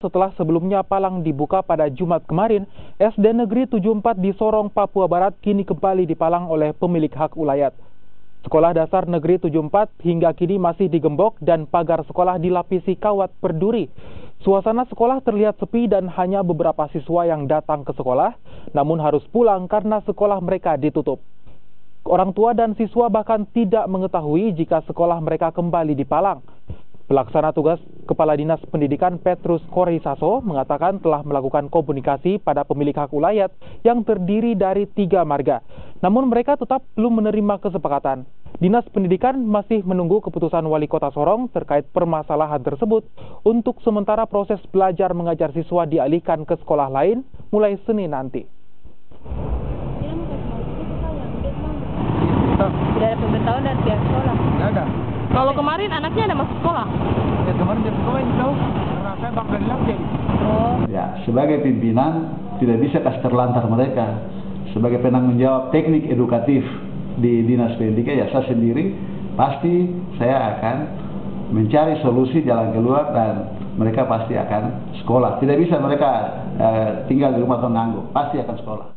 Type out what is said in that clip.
Setelah sebelumnya palang dibuka pada Jumat kemarin, SD Negeri 74 di Sorong, Papua Barat kini kembali dipalang oleh pemilik hak ulayat. Sekolah Dasar Negeri 74 hingga kini masih digembok dan pagar sekolah dilapisi kawat berduri. Suasana sekolah terlihat sepi dan hanya beberapa siswa yang datang ke sekolah, namun harus pulang karena sekolah mereka ditutup. Orang tua dan siswa bahkan tidak mengetahui jika sekolah mereka kembali dipalang. Pelaksana tugas Kepala Dinas Pendidikan Petrus Korisaso mengatakan telah melakukan komunikasi pada pemilik hak ulayat yang terdiri dari 3 marga. Namun mereka tetap belum menerima kesepakatan. Dinas Pendidikan masih menunggu keputusan Wali Kota Sorong terkait permasalahan tersebut untuk sementara proses belajar mengajar siswa dialihkan ke sekolah lain mulai Senin nanti. Tidak ada pemberitahuan dari pihak sekolah. Tidak ada. Kalau kemarin anaknya ada masuk sekolah? Ya kemarin dia sekolah itu tahu. Karena saya bak dari Lampung. Oh. Ya, sebagai pimpinan tidak bisa kasih terlantar mereka. Sebagai penanggung jawab teknik edukatif di Dinas Pendidikan, ya saya sendiri pasti saya akan mencari solusi jalan keluar dan mereka pasti akan sekolah. Tidak bisa mereka tinggal di rumah atau nganggur, pasti akan sekolah.